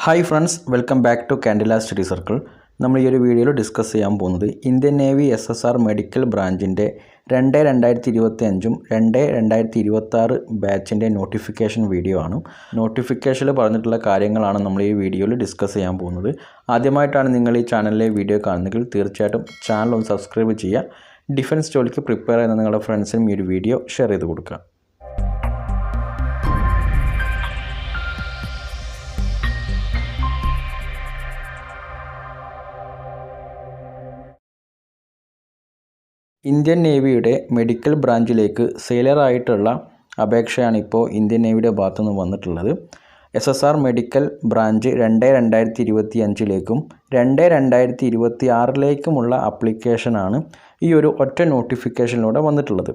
Hi friends, welcome back to Kandila study circle. നമ്മൾ ഈ ഒരു വീഡിയോയിൽ ഡിസ്കസ് ചെയ്യാൻ പോകുന്നത് ഇന്ത്യൻ നേവി SSR മെഡിക്കൽ ബ്രാഞ്ചിൻ്റെ 2025 2026 ബാച്ചിൻ്റെ നോട്ടിഫിക്കേഷൻ വീഡിയോ ആണ്. നോട്ടിഫിക്കേഷനിൽ പറഞ്ഞിട്ടുള്ള കാര്യങ്ങളാണ് നമ്മൾ ഈ വീഡിയോയിൽ ഡിസ്കസ് ചെയ്യാൻ പോകുന്നത്. ആദ്യമായിട്ടാണ് നിങ്ങൾ ഈ ചാനലിലെ വീഡിയോ കാണുന്നതെങ്കിൽ തീർച്ചയായിട്ടും ചാനൽ ഒന്ന് സബ്സ്ക്രൈബ് ചെയ്യുക. ഡിഫൻസ് ജോലിക്ക് പ്രിപ്പയർ ചെയ്യുന്ന നിങ്ങളുടെ ഫ്രണ്ട്സിനും ഈ ഒരു വീഡിയോ ഷെയർ ചെയ്ത് കൊടുക്കുക. ഇന്ത്യൻ നേവിയുടെ മെഡിക്കൽ ബ്രാഞ്ചിലേക്ക് സെയിലറായിട്ടുള്ള അപേക്ഷയാണ് ഇപ്പോൾ ഇന്ത്യൻ നേവിയുടെ ഭാഗത്തു നിന്ന് വന്നിട്ടുള്ളത്. SSR മെഡിക്കൽ ബ്രാഞ്ച് 2025 2026 ആപ്ലിക്കേഷനാണ് ഈ ഒരു ഒറ്റ നോട്ടിഫിക്കേഷനിലൂടെ വന്നിട്ടുള്ളത്.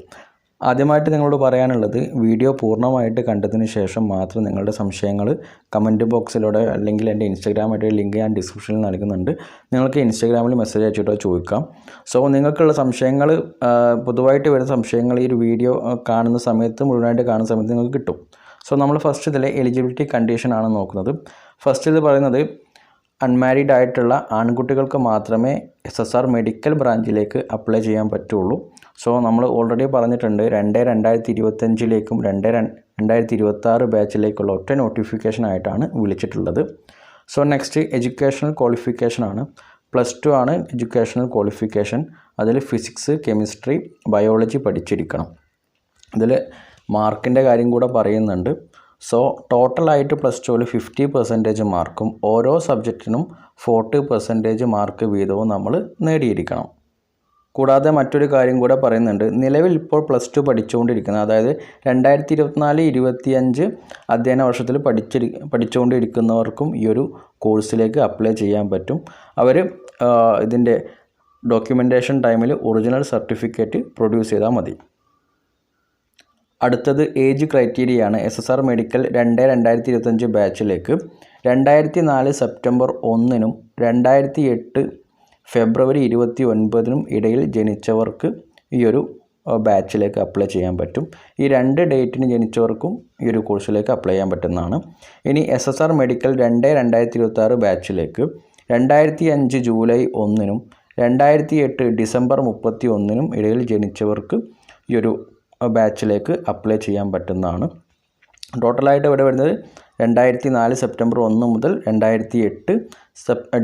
ആദ്യമായിട്ട് നിങ്ങളോട് പറയാനുള്ളത്, വീഡിയോ പൂർണ്ണമായിട്ട് കണ്ടതിന് ശേഷം മാത്രം നിങ്ങളുടെ സംശയങ്ങൾ കമൻറ്റ് ബോക്സിലൂടെ അല്ലെങ്കിൽ എൻ്റെ ഇൻസ്റ്റാഗ്രാമായിട്ട് ലിങ്ക് ഞാൻ ഡിസ്ക്രിപ്ഷനിൽ നൽകുന്നുണ്ട്. നിങ്ങൾക്ക് ഇൻസ്റ്റാഗ്രാമിൽ മെസ്സേജ് അയച്ചിട്ടോ ചോദിക്കാം. സോ നിങ്ങൾക്കുള്ള സംശയങ്ങൾ, പൊതുവായിട്ട് വരുന്ന സംശയങ്ങൾ ഈ ഒരു വീഡിയോ കാണുന്ന സമയത്ത്, മുഴുവനായിട്ട് കാണുന്ന സമയത്ത് നിങ്ങൾക്ക് കിട്ടും. സോ നമ്മൾ ഫസ്റ്റ് ഇതിലെ എലിജിബിലിറ്റി കണ്ടീഷനാണ് നോക്കുന്നത്. ഫസ്റ്റ് ഇത് പറയുന്നത്, അൺമാരീഡ് ആയിട്ടുള്ള ആൺകുട്ടികൾക്ക് മാത്രമേ SSR മെഡിക്കൽ ബ്രാഞ്ചിലേക്ക് അപ്ലൈ ചെയ്യാൻ പറ്റുള്ളൂ. സോ നമ്മൾ ഓൾറെഡി പറഞ്ഞിട്ടുണ്ട്, 2025 2026 ബാച്ചിലേക്കുള്ള ഒറ്റ നോട്ടിഫിക്കേഷൻ ആയിട്ടാണ് വിളിച്ചിട്ടുള്ളത്. സോ നെക്സ്റ്റ് എഡ്യൂക്കേഷണൽ ക്വാളിഫിക്കേഷനാണ്. +2 ആണ് എഡ്യൂക്കേഷണൽ ക്വാളിഫിക്കേഷൻ. അതിൽ ഫിസിക്സ്, കെമിസ്ട്രി, ബയോളജി പഠിച്ചിരിക്കണം. ഇതിൽ മാർക്കിൻ്റെ കാര്യം കൂടെ പറയുന്നുണ്ട്. സോ ടോട്ടലായിട്ട് +2ൽ 50% മാർക്കും ഓരോ സബ്ജക്റ്റിനും 40% മാർക്ക് വീതവും നമ്മൾ നേടിയിരിക്കണം. കൂടാതെ മറ്റൊരു കാര്യം കൂടെ പറയുന്നുണ്ട്, നിലവിൽ ഇപ്പോൾ +2 പഠിച്ചുകൊണ്ടിരിക്കുന്ന, അതായത് 2024-25 അധ്യയന വർഷത്തിൽ പഠിച്ചുകൊണ്ടിരിക്കുന്നവർക്കും ഈ ഒരു കോഴ്സിലേക്ക് അപ്ലൈ ചെയ്യാൻ പറ്റും. അവർ ഇതിൻ്റെ ഡോക്യുമെൻറ്റേഷൻ ടൈമിൽ ഒറിജിനൽ സർട്ടിഫിക്കറ്റ് പ്രൊഡ്യൂസ് ചെയ്താൽ മതി. അടുത്തത് ഏജ് ക്രൈറ്റീരിയയാണ്. SSR മെഡിക്കൽ 2025 ബാച്ചിലേക്ക് 2004 സെപ്റ്റംബർ 1 2008 ഫെബ്രുവരി 29 ഇടയിൽ ജനിച്ചവർക്ക് ഈ ഒരു ബാച്ചിലേക്ക് അപ്ലൈ ചെയ്യാൻ പറ്റും. ഈ 2 ഡേറ്റിന് ജനിച്ചവർക്കും ഈ ഒരു കോഴ്സിലേക്ക് അപ്ലൈ ചെയ്യാൻ പറ്റുന്നതാണ്. ഇനി SSR മെഡിക്കൽ 2026 ബാച്ചിലേക്ക് 2005 ജൂലൈ 1 2008 ഡിസംബർ 31 ഇടയിൽ ജനിച്ചവർക്ക് ഈ ഒരു ബാച്ചിലേക്ക് അപ്ലൈ ചെയ്യാൻ പറ്റുന്നതാണ്. ടോട്ടലായിട്ട് ഇവിടെ വരുന്നത് 2004 സെപ്റ്റംബർ 1 മുതൽ 2008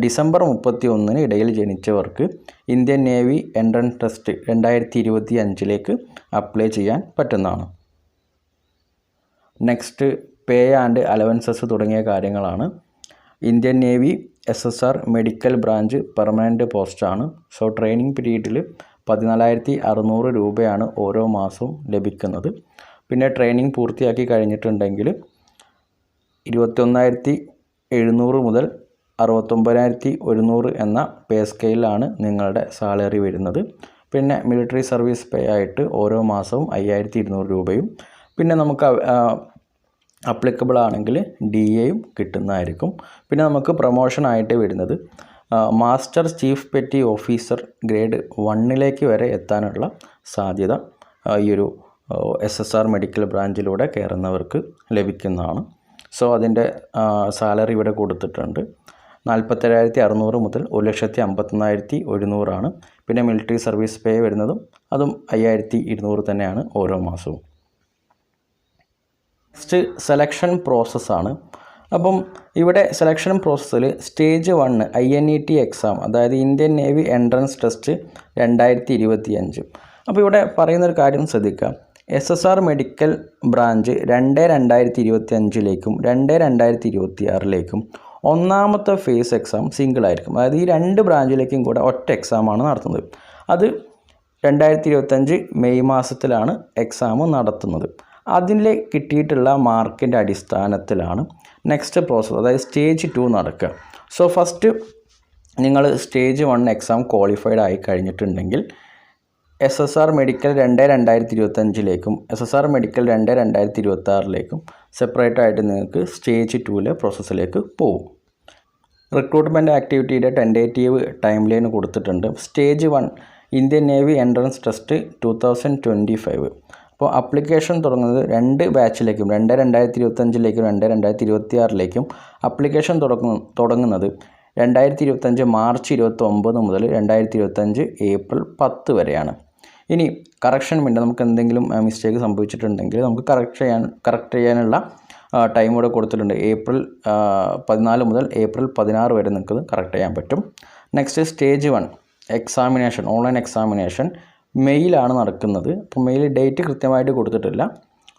ഡിസംബർ 31 ഇടയിൽ ജനിച്ചവർക്ക് Indian navy entrance test 2025 apply ചെയ്യാൻ പറ്റുന്നതാണ്. നെക്സ്റ്റ് പേ ആൻഡ് അലവൻസസ് തുടങ്ങിയ കാര്യങ്ങളാണ്. Indian navy SSR medical branch permanent പോസ്റ്റാണ്. സോ ട്രെയിനിങ് പീരീഡിൽ 14,600 രൂപയാണ് ഓരോ മാസവും ലഭിക്കുന്നത്. പിന്നെ ട്രെയിനിങ് പൂർത്തിയാക്കി കഴിഞ്ഞിട്ടുണ്ടെങ്കിൽ 21,700 മുതൽ 69,100 എന്ന പേ സ്കെയിലാണ് നിങ്ങളുടെ സാലറി വരുന്നത്. പിന്നെ മിലിറ്ററി സർവീസ് പേ ആയിട്ട് ഓരോ മാസവും 5,200 രൂപയും, പിന്നെ നമുക്ക് അപ്ലിക്കബിൾ ആണെങ്കിൽ DAയും കിട്ടുന്നതായിരിക്കും. പിന്നെ നമുക്ക് പ്രൊമോഷനായിട്ട് വരുന്നത് master chief petty officer grade 1 വരെ എത്താനുള്ള സാധ്യത ഈ ഒരു SSR മെഡിക്കൽ ബ്രാഞ്ചിലൂടെ കയറുന്നവർക്ക് ലഭിക്കുന്നതാണ്. സോ അതിൻ്റെ സാലറി ഇവിടെ കൊടുത്തിട്ടുണ്ട്. 47,600 മുതൽ 1,51,100 ആണ്. പിന്നെ മിലിറ്ററി സർവീസ് പേ വരുന്നതും അതും 5,200 തന്നെയാണ് ഓരോ മാസവും. നെക്സ്റ്റ് സെലക്ഷൻ പ്രോസസ്സാണ്. അപ്പം ഇവിടെ സെലക്ഷൻ പ്രോസസ്സിൽ സ്റ്റേജ് 1 INET എക്സാം, അതായത് ഇന്ത്യൻ നേവി എൻട്രൻസ് ടെസ്റ്റ് 2025. അപ്പോൾ ഇവിടെ പറയുന്നൊരു കാര്യം ശ്രദ്ധിക്കുക, SSR മെഡിക്കൽ ബ്രാഞ്ച് 2025 2026 ഒന്നാമത്തെ ഫേസ് എക്സാം സിംഗിൾ ആയിരിക്കും. അതായത് ഈ 2 ബ്രാഞ്ചിലേക്കും കൂടെ ഒറ്റ എക്സാമാണ് നടത്തുന്നത്. അത് 2025 മെയ് മാസത്തിലാണ് എക്സാം നടത്തുന്നത്. അതിൽ കിട്ടിയിട്ടുള്ള മാർക്കിൻ്റെ അടിസ്ഥാനത്തിലാണ് നെക്സ്റ്റ് പ്രോസസ്സ്, അതായത് സ്റ്റേജ് 2 നടക്കുക. സോ ഫസ്റ്റ് നിങ്ങൾ സ്റ്റേജ് 1 എക്സാം ക്വാളിഫൈഡ് ആയി കഴിഞ്ഞിട്ടുണ്ടെങ്കിൽ SSR medical 2025 SSR medical 2026 separate ആയിട്ട് നിങ്ങൾക്ക് സ്റ്റേജ് 2 പ്രോസസ്സിലേക്ക് പോകും. റിക്രൂട്ട്മെൻറ്റ് ആക്ടിവിറ്റിയുടെ ടെൻറ്റേറ്റീവ് ടൈം ലൈൻ കൊടുത്തിട്ടുണ്ട്. Stage 1 Indian navy entrance test 2025. അപ്പോൾ അപ്ലിക്കേഷൻ തുടങ്ങുന്നത് 2 ബാച്ചിലേക്കും 2025 2026 അപ്ലിക്കേഷൻ തുടങ്ങുന്നത് 2025 മാർച്ച് 29 മുതൽ 2025 ഏപ്രിൽ 10 വരെയാണ്. ഇനി കറക്ഷൻ വേണ്ടി നമുക്ക് എന്തെങ്കിലും മിസ്റ്റേക്ക് സംഭവിച്ചിട്ടുണ്ടെങ്കിൽ നമുക്ക് കറക്റ്റ് ചെയ്യാനുള്ള ടൈം കൂടെ കൊടുത്തിട്ടുണ്ട്. ഏപ്രിൽ 14 മുതൽ ഏപ്രിൽ 16 വരെ നിങ്ങൾക്ക് കറക്റ്റ് ചെയ്യാൻ പറ്റും. Next stage 1 examination, online examination മെയിലാണ് നടക്കുന്നത്. അപ്പോൾ മെയിൽ ഡേറ്റ് കൃത്യമായിട്ട് കൊടുത്തിട്ടില്ല.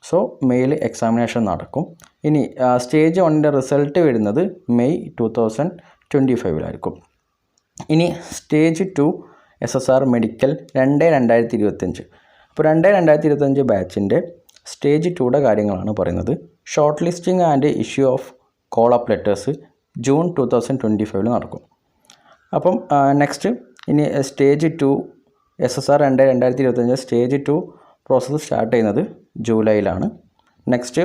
സോ മെയിൽ എക്സാമിനേഷൻ നടക്കും. ഇനി സ്റ്റേജ് 1ൻ്റെ റിസൾട്ട് വരുന്നത് മെയ് 2025 ഇനി സ്റ്റേജ് 2 SSR മെഡിക്കൽ 2025. അപ്പോൾ 2025 ബാച്ചിൻ്റെ സ്റ്റേജ് 2യുടെ കാര്യങ്ങളാണ് പറയുന്നത്. Short listing and issue of call up letters June 2025 നടക്കും. അപ്പം നെക്സ്റ്റ് ഇനി stage 2 SSR 2025 stage 2 process start ചെയ്യുന്നത് ജൂലൈയിലാണ്. Next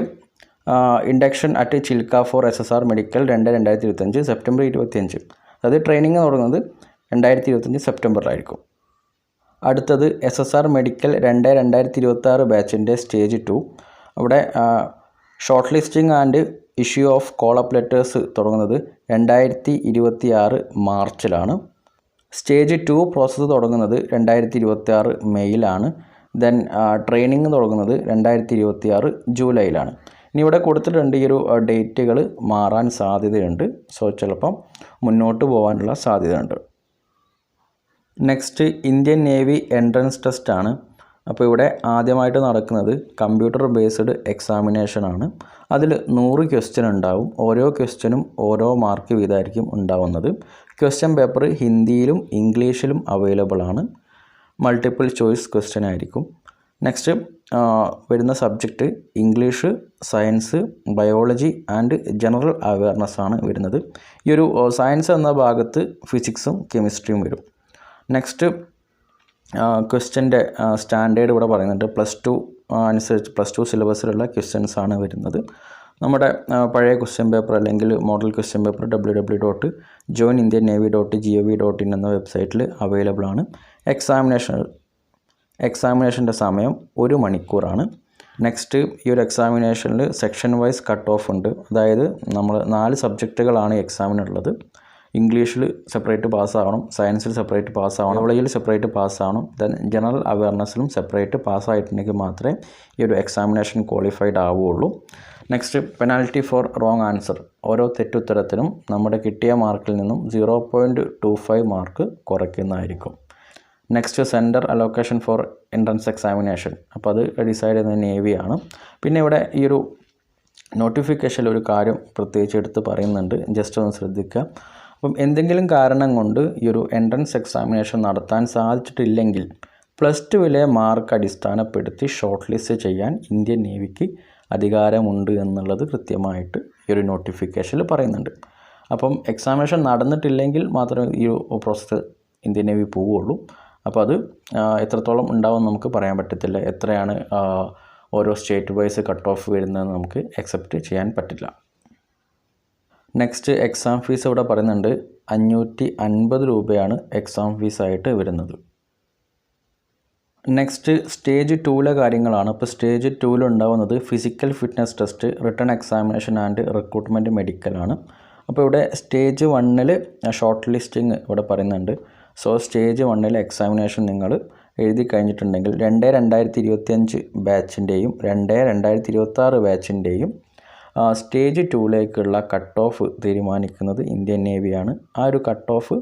induction at Chilka for SSR medical 2025 September 25. അതായത് ട്രെയിനിങ് തുടങ്ങുന്നത് 2025 സെപ്റ്റംബറിലായിരിക്കും. അടുത്തത് SSR മെഡിക്കൽ 2026 ബാച്ചിൻ്റെ സ്റ്റേജ് 2. അവിടെ short listing and issue of call up letters തുടങ്ങുന്നത് 2026 മാർച്ചിലാണ്. സ്റ്റേജ് 2 പ്രോസസ്സ് തുടങ്ങുന്നത് 2026 മെയ്യിലാണ്. ദെൻ ട്രെയിനിങ് തുടങ്ങുന്നത് 2026 ജൂലൈയിലാണ്. ഇനി ഇവിടെ കൊടുത്തിട്ടുണ്ട് ഈ ഒരു ഡേറ്റുകൾ മാറാൻ സാധ്യതയുണ്ട്. സോ ചിലപ്പം മുന്നോട്ട് പോകാനുള്ള സാധ്യതയുണ്ട്. നെക്സ്റ്റ് ഇന്ത്യൻ നേവി എൻട്രൻസ് ടെസ്റ്റാണ്. അപ്പോൾ ഇവിടെ ആദ്യമായിട്ട് നടക്കുന്നത് കമ്പ്യൂട്ടർ ബേസ്ഡ് എക്സാമിനേഷനാണ്. അതിൽ 100 ക്വസ്റ്റ്യൻ ഉണ്ടാവും. ഓരോ ക്വസ്റ്റ്യനും ഓരോ മാർക്ക് വീതമായിരിക്കും ഉണ്ടാവുന്നത്. ക്വസ്റ്റ്യൻ പേപ്പർ ഹിന്ദിയിലും ഇംഗ്ലീഷിലും അവൈലബിൾ ആണ്. മൾട്ടിപ്പിൾ ചോയ്സ് ക്വസ്റ്റ്യൻ ആയിരിക്കും. നെക്സ്റ്റ് വരുന്ന subject English, science, biology and general awareness ആണ് വരുന്നത്. ഈ ഒരു സയൻസ് എന്ന ഭാഗത്ത് ഫിസിക്സും കെമിസ്ട്രിയും വരും. നെക്സ്റ്റ് ക്വസ്റ്റ്യൻ്റെ സ്റ്റാൻഡേർഡ് ഇവിടെ പറയുന്നുണ്ട്. +2 അനുസരിച്ച് +2 സിലബസിലുള്ള ക്വസ്റ്റ്യൻസ് ആണ് വരുന്നത്. നമ്മുടെ പഴയ ക്വസ്റ്റ്യൻ പേപ്പർ അല്ലെങ്കിൽ മോഡൽ ക്വസ്റ്റ്യൻ പേപ്പർ www.joinindiannavy.gov.in എന്ന വെബ്സൈറ്റിൽ അവൈലബിൾ ആണ്. എക്സാമിനേഷൻ്റെ സമയം 1 മണിക്കൂറാണ്. നെക്സ്റ്റ് ഈ ഒരു എക്സാമിനേഷനിൽ സെക്ഷൻ വൈസ് കട്ട് ഓഫ് ഉണ്ട്. അതായത് നമ്മൾ 4 സബ്ജക്റ്റുകളാണ് എക്സാമിനുള്ളത്. ഇംഗ്ലീഷിൽ സെപ്പറേറ്റ് പാസ്സാവണം, സയൻസിൽ സെപ്പറേറ്റ് പാസ്സാവണം, ബയോളജിയിൽ സെപ്പറേറ്റ് പാസ്സാവണം, ദെൻ ജനറൽ അവയർനെസ്സിലും സെപ്പറേറ്റ് പാസ്സായിട്ടുണ്ടെങ്കിൽ മാത്രമേ ഈ ഒരു എക്സാമിനേഷൻ ക്വാളിഫൈഡ് ആവുകയുള്ളൂ. Next penalty for wrong answer. ഓരോ തെറ്റുത്തരത്തിനും നമ്മുടെ കിട്ടിയ മാർക്കിൽ നിന്നും 0.25 മാർക്ക് കുറയ്ക്കുന്നതായിരിക്കും. Next centre allocation for entrance examination. അപ്പോൾ അത് ഡിസൈഡ് ചെയ്യുന്നത് നേവിയാണ്. പിന്നെ ഇവിടെ ഈ ഒരു നോട്ടിഫിക്കേഷനിൽ ഒരു കാര്യം പ്രത്യേകിച്ച് എടുത്ത് പറയുന്നുണ്ട്, ജസ്റ്റ് ഒന്ന് ശ്രദ്ധിക്കുക. അപ്പം എന്തെങ്കിലും കാരണം കൊണ്ട് ഈ ഒരു എൻട്രൻസ് എക്സാമിനേഷൻ നടത്താൻ സാധിച്ചിട്ടില്ലെങ്കിൽ +2 മാർക്ക് അടിസ്ഥാനപ്പെടുത്തി ഷോർട്ട് ലിസ്റ്റ് ചെയ്യാൻ ഇന്ത്യൻ നേവിക്ക് അധികാരമുണ്ട് എന്നുള്ളത് കൃത്യമായിട്ട് ഈ ഒരു നോട്ടിഫിക്കേഷനിൽ പറയുന്നുണ്ട്. അപ്പം എക്സാമിനേഷൻ നടന്നിട്ടില്ലെങ്കിൽ മാത്രമേ ഈ ഒരു പ്രോസസ്സ് ഇന്ത്യൻ നേവി പോവുകയുള്ളൂ. അപ്പോൾ അത് എത്രത്തോളം ഉണ്ടാവും നമുക്ക് പറയാൻ പറ്റത്തില്ല. എത്രയാണ് ഓരോ സ്റ്റേറ്റ് വൈസ് കട്ട് ഓഫ് വരുന്നതെന്ന് നമുക്ക് അക്സെപ്റ്റ് ചെയ്യാൻ പറ്റില്ല. നെക്സ്റ്റ് എക്സാം ഫീസ് ഇവിടെ പറയുന്നുണ്ട് 550 രൂപയാണ് എക്സാം ഫീസായിട്ട് വരുന്നത്. നെക്സ്റ്റ് സ്റ്റേജ് 2 കാര്യങ്ങളാണ്. അപ്പോൾ സ്റ്റേജ് 2 ഉണ്ടാവുന്നത് physical fitness test, written examination and recruitment മെഡിക്കലാണ്. അപ്പോൾ ഇവിടെ സ്റ്റേജ് 1 ഷോർട്ട് ലിസ്റ്റിംഗ് ഇവിടെ പറയുന്നുണ്ട്. സോ സ്റ്റേജ് 1 എക്സാമിനേഷൻ നിങ്ങൾ എഴുതി കഴിഞ്ഞിട്ടുണ്ടെങ്കിൽ 2025 ബാച്ചിൻ്റെയും 2026 ബാച്ചിൻ്റെയും സ്റ്റേജ് 2 കട്ട് ഓഫ് തീരുമാനിക്കുന്നത് ഇന്ത്യൻ നേവിയാണ്. ആ ഒരു കട്ട് ഓഫ്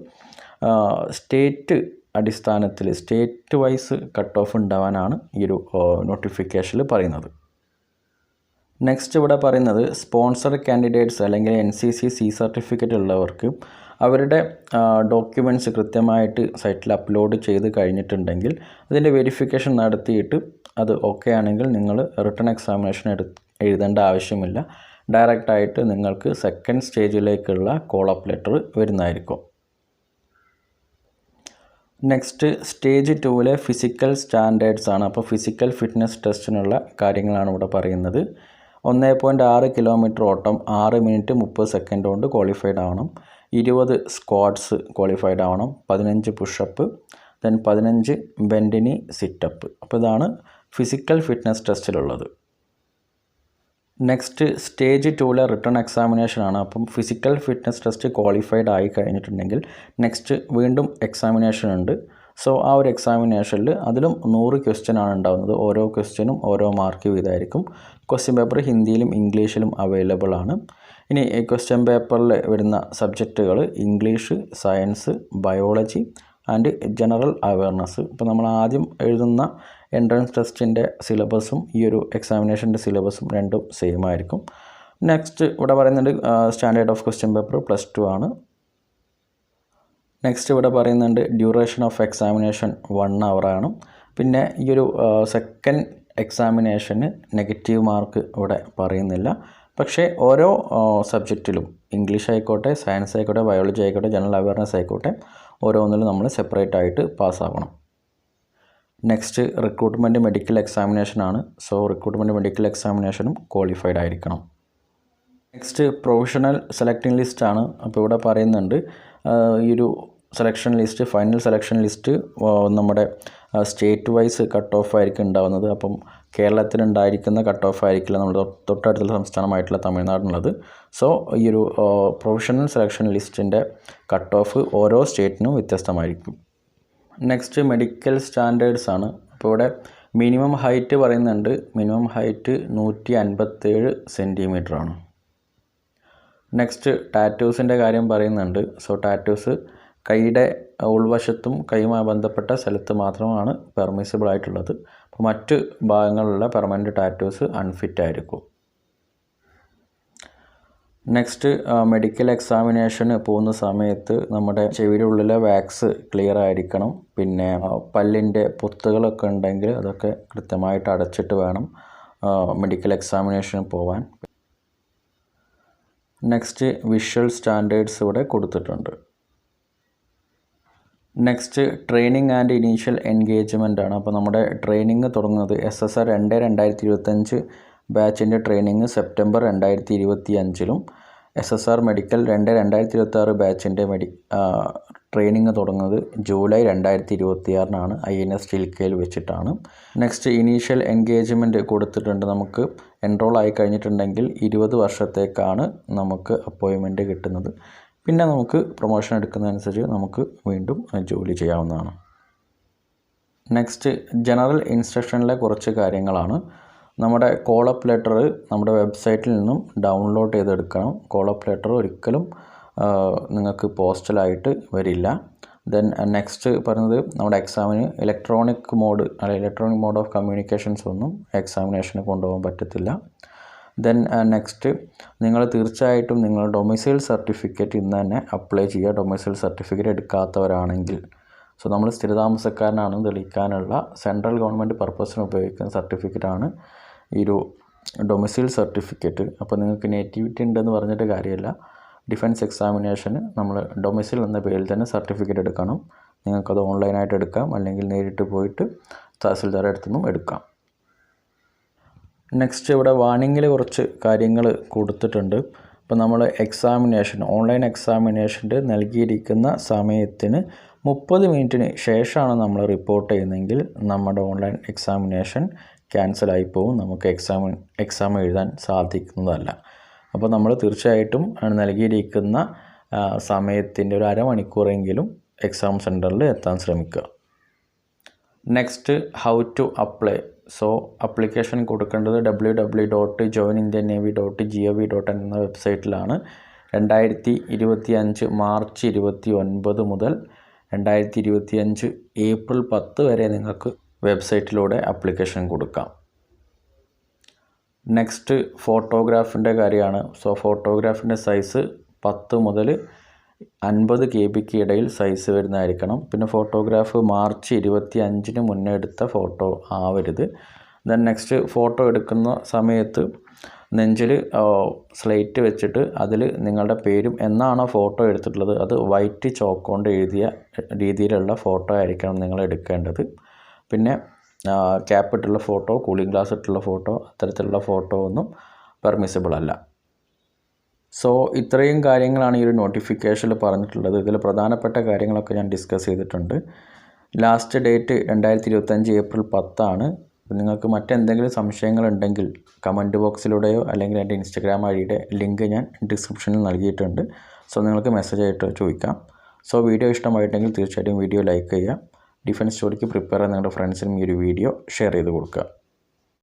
സ്റ്റേറ്റ് അടിസ്ഥാനത്തിൽ സ്റ്റേറ്റ് വൈസ് കട്ട് ഓഫ് ഉണ്ടാവാനാണ് ഈ ഒരു നോട്ടിഫിക്കേഷനിൽ പറയുന്നത്. നെക്സ്റ്റ് ഇവിടെ പറയുന്നത് സ്പോൺസർ കാൻഡിഡേറ്റ്സ് അല്ലെങ്കിൽ NCC സർട്ടിഫിക്കറ്റ് ഉള്ളവർക്ക് അവരുടെ ഡോക്യുമെൻറ്റ്സ് കൃത്യമായിട്ട് സൈറ്റിൽ അപ്ലോഡ് ചെയ്ത് കഴിഞ്ഞിട്ടുണ്ടെങ്കിൽ അതിൻ്റെ വെരിഫിക്കേഷൻ നടത്തിയിട്ട് അത് ഓക്കെ ആണെങ്കിൽ നിങ്ങൾ റിട്ടൺ എക്സാമിനേഷൻ എഴുതേണ്ട ആവശ്യമില്ല. ഡയറക്റ്റായിട്ട് നിങ്ങൾക്ക് സെക്കൻഡ് സ്റ്റേജിലേക്കുള്ള കോൾ അപ്പ് ലെറ്റർ വരുന്നതായിരിക്കും. നെക്സ്റ്റ് സ്റ്റേജ് 2 ഫിസിക്കൽ സ്റ്റാൻഡേർഡ്സ് ആണ്. അപ്പോൾ ഫിസിക്കൽ ഫിറ്റ്നസ് ടെസ്റ്റിനുള്ള കാര്യങ്ങളാണ് ഇവിടെ പറയുന്നത്. 1.6 കിലോമീറ്റർ ഓട്ടം 6 മിനിറ്റ് 30 സെക്കൻഡ് കൊണ്ട് ക്വാളിഫൈഡ് ആവണം. 20 സ്ക്വാഡ്സ് ക്വാളിഫൈഡ് ആവണം. 15 പുഷപ്പ്, ദെൻ 15 ബെൻഡിനി സിറ്റപ്പ്. അപ്പോൾ ഇതാണ് ഫിസിക്കൽ ഫിറ്റ്നസ് ടെസ്റ്റിലുള്ളത്. നെക്സ്റ്റ് സ്റ്റേജ് 2 റിട്ടൺ എക്സാമിനേഷനാണ്. അപ്പം ഫിസിക്കൽ ഫിറ്റ്നസ് ടെസ്റ്റ് ക്വാളിഫൈഡ് ആയി കഴിഞ്ഞിട്ടുണ്ടെങ്കിൽ നെക്സ്റ്റ് വീണ്ടും എക്സാമിനേഷൻ ഉണ്ട്. സോ ആ ഒരു എക്സാമിനേഷനിൽ അതിലും 100 ക്വസ്റ്റ്യനാണ് ഉണ്ടാകുന്നത്. ഓരോ ക്വസ്റ്റ്യനും ഓരോ മാർക്ക് വീതമായിരിക്കും. ക്വസ്റ്റ്യൻ പേപ്പർ ഹിന്ദിയിലും ഇംഗ്ലീഷിലും അവൈലബിൾ ആണ്. ഇനി ക്വസ്റ്റ്യൻ പേപ്പറിൽ വരുന്ന സബ്ജക്റ്റുകൾ English, science, biology and general awareness. ഇപ്പോൾ നമ്മൾ ആദ്യം എഴുതുന്ന എൻട്രൻസ് ടെസ്റ്റിൻ്റെ സിലബസും ഈ ഒരു എക്സാമിനേഷൻ്റെ സിലബസും രണ്ടും സെയിം ആയിരിക്കും. നെക്സ്റ്റ് ഇവിടെ പറയുന്നുണ്ട് സ്റ്റാൻഡേർഡ് ഓഫ് ക്വസ്റ്റ്യൻ പേപ്പർ +2 ആണ്. നെക്സ്റ്റ് ഇവിടെ പറയുന്നുണ്ട് ഡ്യൂറേഷൻ ഓഫ് എക്സാമിനേഷൻ 1 hour ആണ്. പിന്നെ ഈ ഒരു സെക്കൻഡ് എക്സാമിനേഷന് നെഗറ്റീവ് മാർക്ക് ഇവിടെ പറയുന്നില്ല. പക്ഷേ ഓരോ സബ്ജക്റ്റിലും ഇംഗ്ലീഷ് ആയിക്കോട്ടെ, സയൻസ് ആയിക്കോട്ടെ, ബയോളജി ആയിക്കോട്ടെ, ജനറൽ അവയർനെസ് ആയിക്കോട്ടെ, ഓരോന്നിലും നമ്മൾ സെപ്പറേറ്റ് ആയിട്ട് പാസ്സാവണം. നെക്സ്റ്റ് റിക്രൂട്ട്മെൻറ്റ് മെഡിക്കൽ എക്സാമിനേഷനാണ്. സോ റിക്രൂട്ട്മെൻറ്റ് മെഡിക്കൽ എക്സാമിനേഷനും ക്വാളിഫൈഡ് ആയിരിക്കണം. നെക്സ്റ്റ് പ്രൊവിഷണൽ സെലക്ടിംഗ് ലിസ്റ്റാണ്. അപ്പോൾ ഇവിടെ പറയുന്നുണ്ട് ഈ ഒരു selection list, final selection list നമ്മുടെ സ്റ്റേറ്റ് വൈസ് കട്ട് ഓഫ് ആയിരിക്കും ഉണ്ടാകുന്നത്. അപ്പം കേരളത്തിലുണ്ടായിരിക്കുന്ന കട്ട് ഓഫ് ആയിരിക്കില്ല നമ്മുടെ തൊട്ടടുത്തുള്ള സംസ്ഥാനമായിട്ടുള്ള തമിഴ്നാടിനുള്ളത്. സോ ഈ ഒരു പ്രൊവിഷണൽ സെലക്ഷൻ ലിസ്റ്റിൻ്റെ കട്ട് ഓഫ് ഓരോ സ്റ്റേറ്റിനും വ്യത്യസ്തമായിരിക്കും. നെക്സ്റ്റ് മെഡിക്കൽ സ്റ്റാൻഡേർഡ്സ് ആണ്. അപ്പോൾ ഇവിടെ മിനിമം ഹൈറ്റ് പറയുന്നുണ്ട്. മിനിമം ഹൈറ്റ് 157 സെൻറ്റിമീറ്റർ ആണ്. നെക്സ്റ്റ് ടാറ്റൂസിൻ്റെ കാര്യം പറയുന്നുണ്ട്. സോ ടാറ്റൂസ് കൈയുടെ ഉൾവശത്തും കൈയുമായി ബന്ധപ്പെട്ട സ്ഥലത്ത് മാത്രമാണ് പെർമിസിബിൾ ആയിട്ടുള്ളത്. അപ്പോൾ മറ്റ് ഭാഗങ്ങളിലുള്ള പെർമനൻറ്റ് ടാറ്റൂസ് അൺഫിറ്റ് ആയിരിക്കും. നെക്സ്റ്റ് മെഡിക്കൽ എക്സാമിനേഷന് പോകുന്ന സമയത്ത് നമ്മുടെ ചെവിയുടെ ഉള്ളിലെ വാക്സ് ക്ലിയർ ആയിരിക്കണം. പിന്നെ പല്ലിൻ്റെ പൊത്തുകളൊക്കെ ഉണ്ടെങ്കിൽ അതൊക്കെ കൃത്യമായിട്ട് അടച്ചിട്ട് വേണം മെഡിക്കൽ എക്സാമിനേഷന് പോവാൻ. നെക്സ്റ്റ് വിഷ്വൽ സ്റ്റാൻഡേർഡ്സ് ഇവിടെ കൊടുത്തിട്ടുണ്ട്. Next training and initial engagement ആണ്. അപ്പോൾ നമ്മുടെ ട്രെയിനിങ് തുടങ്ങുന്നത് SSR 2025 ബാച്ചിൻ്റെ ട്രെയിനിങ് സെപ്റ്റംബർ 2025 SSR മെഡിക്കൽ 2026 ബാച്ചിൻ്റെ ട്രെയിനിങ് തുടങ്ങുന്നത് ജൂലൈ 2026 INS ചിൽക്കയിൽ വെച്ചിട്ടാണ്. നെക്സ്റ്റ് ഇനീഷ്യൽ എൻഗേജ്മെൻറ്റ് കൊടുത്തിട്ടുണ്ട്. നമുക്ക് എൻറോൾ ആയി കഴിഞ്ഞിട്ടുണ്ടെങ്കിൽ 20 വർഷത്തേക്കാണ് നമുക്ക് അപ്പോയിൻമെൻറ്റ് കിട്ടുന്നത്. പിന്നെ നമുക്ക് പ്രൊമോഷൻ എടുക്കുന്നതനുസരിച്ച് നമുക്ക് വീണ്ടും ജോലി ചെയ്യാവുന്നതാണ്. നെക്സ്റ്റ് ജനറൽ ഇൻസ്ട്രക്ഷനിലെ കുറച്ച് കാര്യങ്ങളാണ്. നമ്മുടെ കോളപ്പ് ലെറ്റർ നമ്മുടെ വെബ്സൈറ്റിൽ നിന്നും ഡൗൺലോഡ് ചെയ്തെടുക്കണം. കോളപ്പ് ലെറ്റർ ഒരിക്കലും നിങ്ങൾക്ക് പോസ്റ്റലായിട്ട് വരില്ല. ദെൻ നെക്സ്റ്റ് പറയുന്നത് നമ്മുടെ എക്സാമിന് ഇലക്ട്രോണിക് മോഡ് ഓഫ് കമ്മ്യൂണിക്കേഷൻസ് ഒന്നും എക്സാമിനേഷന് കൊണ്ടുപോകാൻ പറ്റത്തില്ല. ദെൻ നെക്സ്റ്റ് നിങ്ങൾ തീർച്ചയായിട്ടും നിങ്ങൾ ഡൊമിസൈൽ സർട്ടിഫിക്കറ്റ് ഇന്ന് തന്നെ അപ്ലൈ ചെയ്യുക. ഡൊമിസൈൽ സർട്ടിഫിക്കറ്റ് എടുക്കാത്തവരാണെങ്കിൽ, സോ നമ്മൾ സ്ഥിരതാമസക്കാരനാണെന്ന് തെളിയിക്കാനുള്ള സെൻട്രൽ ഗവൺമെൻറ് പർപ്പസിന് ഉപയോഗിക്കുന്ന സർട്ടിഫിക്കറ്റാണ് ഈ ഒരു ഡൊമിസൈൽ സർട്ടിഫിക്കറ്റ്. അപ്പോൾ നിങ്ങൾക്ക് നേറ്റിവിറ്റി ഉണ്ടെന്ന് പറഞ്ഞിട്ട് കാര്യമില്ല. ഡിഫൻസ് എക്സാമിനേഷന് നമ്മൾ ഡൊമിസൈൽ എന്ന പേരിൽ തന്നെ സർട്ടിഫിക്കറ്റ് എടുക്കണം. നിങ്ങൾക്കത് ഓൺലൈനായിട്ട് എടുക്കാം, അല്ലെങ്കിൽ നേരിട്ട് പോയിട്ട് തഹസിൽദാരുടെ അടുത്തുനിന്നും എടുക്കാം. നെക്സ്റ്റ് ഇവിടെ വാർണിങ്ങിൽ കുറച്ച് കാര്യങ്ങൾ കൊടുത്തിട്ടുണ്ട്. ഇപ്പോൾ നമ്മൾ ഓൺലൈൻ എക്സാമിനേഷൻ്റെ നൽകിയിരിക്കുന്ന സമയത്തിന് 30 മിനിറ്റിന് ശേഷമാണ് നമ്മൾ റിപ്പോർട്ട് ചെയ്യുന്നതെങ്കിൽ നമ്മുടെ ഓൺലൈൻ എക്സാമിനേഷൻ ക്യാൻസലായി പോകും. നമുക്ക് എക്സാം എഴുതാൻ സാധിക്കുന്നതല്ല. അപ്പോൾ നമ്മൾ തീർച്ചയായിട്ടും നൽകിയിരിക്കുന്ന സമയത്തിൻ്റെ ഒരു അരമണിക്കൂറെങ്കിലും എക്സാം സെൻറ്ററിൽ എത്താൻ ശ്രമിക്കുക. Next how to apply. So application കൊടുക്കേണ്ടത് www.joinindiannavy.gov.in എന്ന വെബ്സൈറ്റിലാണ്. 2025 മാർച്ച് 29 മുതൽ 2025 ഏപ്രിൽ 10 വരെ നിങ്ങൾക്ക് വെബ്സൈറ്റിലൂടെ അപ്ലിക്കേഷൻ കൊടുക്കാം. നെക്സ്റ്റ് ഫോട്ടോഗ്രാഫിൻ്റെ കാര്യമാണ്. സോ ഫോട്ടോഗ്രാഫിൻ്റെ സൈസ് 10 മുതൽ 50 KB ഇടയിൽ സൈസ് വരുന്നതായിരിക്കണം. പിന്നെ ഫോട്ടോഗ്രാഫ് മാർച്ച് 25 മുന്നേ എടുത്ത ഫോട്ടോ ആവരുത്. ദെൻ നെക്സ്റ്റ് ഫോട്ടോ എടുക്കുന്ന സമയത്ത് നെഞ്ചിൽ സ്ലേറ്റ് വെച്ചിട്ട് അതിൽ നിങ്ങളുടെ പേരും എന്നാണോ ഫോട്ടോ എടുത്തിട്ടുള്ളത് അത് വൈറ്റ് ചോക്ക് കൊണ്ട് എഴുതിയ രീതിയിലുള്ള ഫോട്ടോ ആയിരിക്കണം നിങ്ങൾ എടുക്കേണ്ടത്. പിന്നെ ക്യാപ്പ് ഇട്ടുള്ള ഫോട്ടോ, കൂളിംഗ് ഗ്ലാസ് ഇട്ടുള്ള ഫോട്ടോ, അത്തരത്തിലുള്ള ഫോട്ടോ ഒന്നും പെർമിസിബിൾ അല്ല. സോ ഇത്രയും കാര്യങ്ങളാണ് ഈ ഒരു നോട്ടിഫിക്കേഷനിൽ പറഞ്ഞിട്ടുള്ളത്. ഇതിൽ പ്രധാനപ്പെട്ട കാര്യങ്ങളൊക്കെ ഞാൻ ഡിസ്കസ് ചെയ്തിട്ടുണ്ട്. Last date 2025 April 10. അപ്പോൾ നിങ്ങൾക്ക് മറ്റെന്തെങ്കിലും സംശയങ്ങളുണ്ടെങ്കിൽ കമൻറ്റ് ബോക്സിലൂടെയോ അല്ലെങ്കിൽ എൻ്റെ ഇൻസ്റ്റഗ്രാം ഐഡിയുടെ ലിങ്ക് ഞാൻ ഡിസ്ക്രിപ്ഷനിൽ നൽകിയിട്ടുണ്ട്. സോ നിങ്ങൾക്ക് മെസ്സേജ് ആയിട്ട് ചോദിക്കാം. സോ വീഡിയോ ഇഷ്ടമായിട്ടുണ്ടെങ്കിൽ തീർച്ചയായിട്ടും വീഡിയോ ലൈക്ക് ചെയ്യുക. ഡിഫൻസ് സ്റ്റോറിക്ക് പ്രിപ്പയർ ചെയ്യാൻ നിങ്ങളുടെ ഫ്രണ്ട്സിനും ഈ ഒരു വീഡിയോ ഷെയർ ചെയ്ത് കൊടുക്കുക.